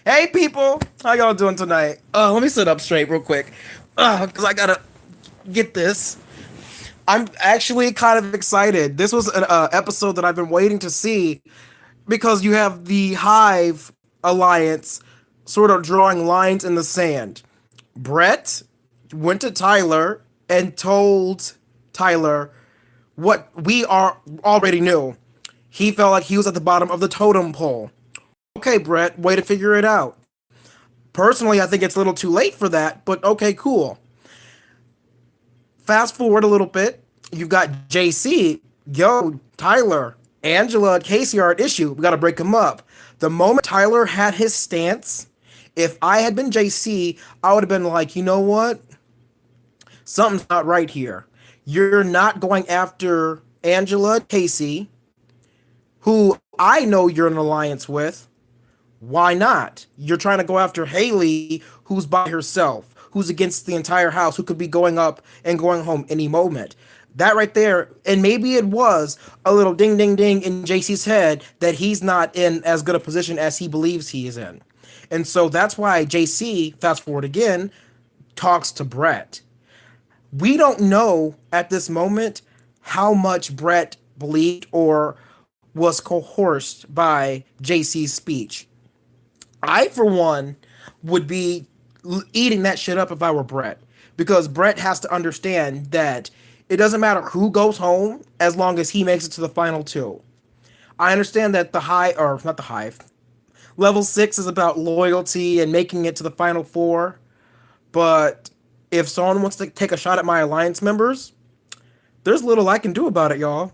Hey people, how y'all doing tonight? Let me sit up straight real quick, cause I gotta get this. I'm actually kind of excited. This was an episode that I've been waiting to see because you have the Hive Alliance sort of drawing lines in the sand. Brett went to Tyler and told Tyler what we are already knew. He felt like he was at the bottom of the totem pole. Okay, Brett, way to figure it out. Personally, I think it's a little too late for that, but okay, cool. Fast forward a little bit, you've got JC. Yo, Tyler, Angela, and Casey are at issue. We gotta break them up. The moment Tyler had his stance, if I had been JC, I would have been like, you know what? Something's not right here. You're not going after Angela, Casey, who I know you're in an alliance with. Why not? You're trying to go after Haley, who's by herself, who's against the entire house, who could be going up and going home any moment. That right there, and maybe it was a little ding ding ding in JC's head that he's not in as good a position as he believes he is in. And so that's why JC, fast forward again, talks to Brett. We don't know at this moment how much Brett believed or was coerced by JC's speech. I, for one, would be eating that shit up if I were Brett. Because Brett has to understand that it doesn't matter who goes home as long as he makes it to the final two. I understand that the high, or not the hive, level 6 is about loyalty and making it to the final four. But if someone wants to take a shot at my alliance members, there's little I can do about it, y'all.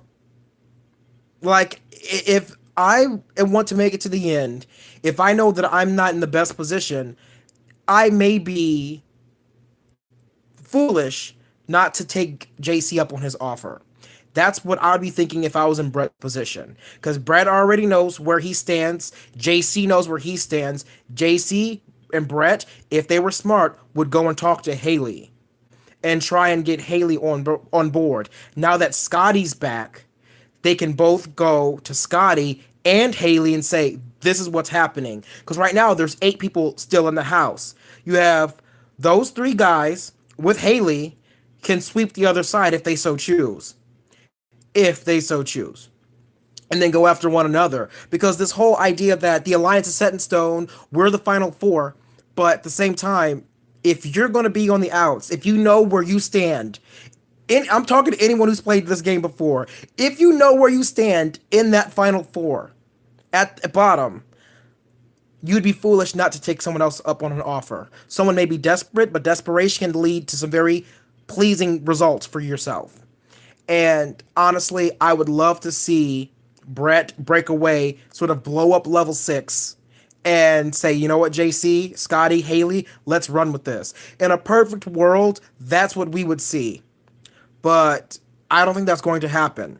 Like, if I want to make it to the end, if I know that I'm not in the best position, I may be foolish not to take JC up on his offer. That's what I'd be thinking if I was in Brett's position. Because Brett already knows where he stands. JC knows where he stands. JC and Brett, if they were smart, would go and talk to Haley and try and get Haley on board. Now that Scotty's back, they can both go to Scotty and Haley and say, this is what's happening. Because right now, there's 8 people still in the house. You have those 3 guys with Haley can sweep the other side if they so choose. If they so choose. And then go after one another. Because this whole idea that the alliance is set in stone, we're the final 4, but at the same time, if you're going to be on the outs, if you know where you stand, I'm talking to anyone who's played this game before. If you know where you stand in that final 4, at the bottom, you'd be foolish not to take someone else up on an offer. Someone may be desperate, but desperation can lead to some very pleasing results for yourself. And honestly, I would love to see Brett break away, sort of blow up level 6, and say, you know what, JC, Scotty, Haley, let's run with this. In a perfect world, that's what we would see. But I don't think that's going to happen.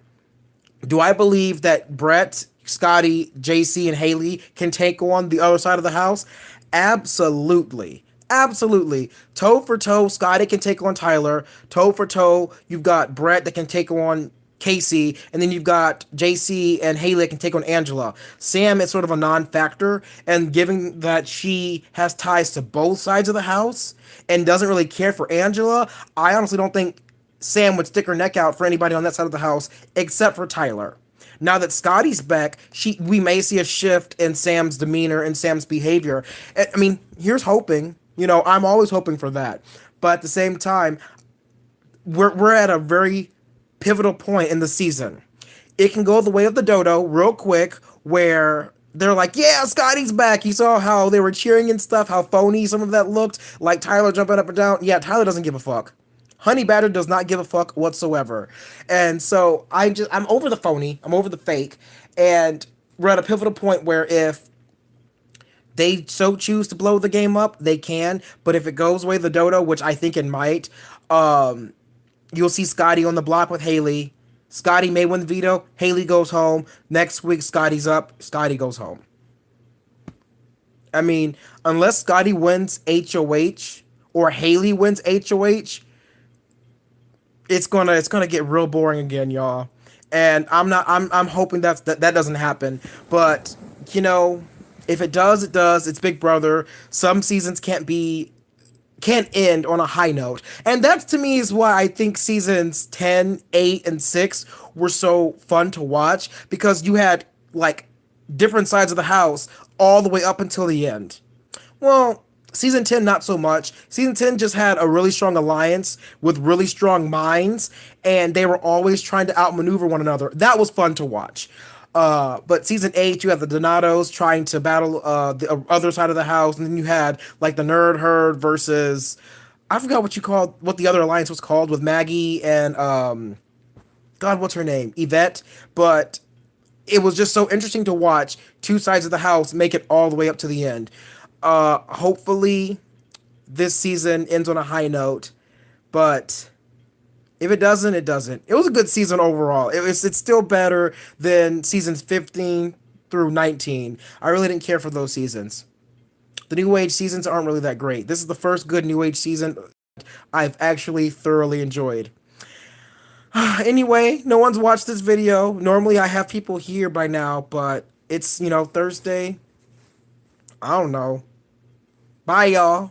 Do I believe that Brett, Scotty, JC, and Haley can take on the other side of the house? Absolutely. Absolutely. Toe for toe, Scotty can take on Tyler. Toe for toe, you've got Brett that can take on Casey, and then you've got JC and Haley that can take on Angela. Sam is sort of a non-factor, and given that she has ties to both sides of the house and doesn't really care for Angela, I honestly don't think Sam would stick her neck out for anybody on that side of the house except for Tyler. Now that Scotty's back, we may see a shift in Sam's demeanor and Sam's behavior. I mean, here's hoping. You know, I'm always hoping for that. But at the same time, we're at a very pivotal point in the season. It can go the way of the dodo real quick, where they're like, yeah, Scotty's back. You saw how they were cheering and stuff, how phony some of that looked, like Tyler jumping up and down. Yeah, Tyler doesn't give a fuck. Honey Badger does not give a fuck whatsoever. And so I'm over the phony, I'm over the fake, and we're at a pivotal point where if they so choose to blow the game up, they can. But if it goes away the dodo, which I think it might, you'll see Scotty on the block with Haley. Scotty may win the veto. Haley goes home. Next week, Scotty's up. Scotty goes home. I mean, unless Scotty wins HOH or Haley wins HOH, it's gonna get real boring again, y'all. And I'm hoping that doesn't happen. But you know, If it does, it does. It's Big Brother. Some seasons can't end on a high note. And that to me is why I think seasons 10, 8, and 6 were so fun to watch, because you had like different sides of the house all the way up until the end. Well, season 10 not so much. Season 10 just had a really strong alliance with really strong minds, and they were always trying to outmaneuver one another. That was fun to watch. But season 8, you have the Donatos trying to battle the other side of the house, and then you had like the Nerd Herd versus, I forgot what the other alliance was called, with Maggie and God, what's her name, Yvette. But it was just so interesting to watch two sides of the house make it all the way up to the end. Hopefully this season ends on a high note, but if it doesn't, it doesn't. It was a good season overall. It's still better than seasons 15 through 19. I really didn't care for those seasons. The New Age seasons aren't really that great. This is the first good New Age season I've actually thoroughly enjoyed. Anyway, no one's watched this video. Normally I have people here by now, but it's, Thursday. I don't know. Bye, y'all.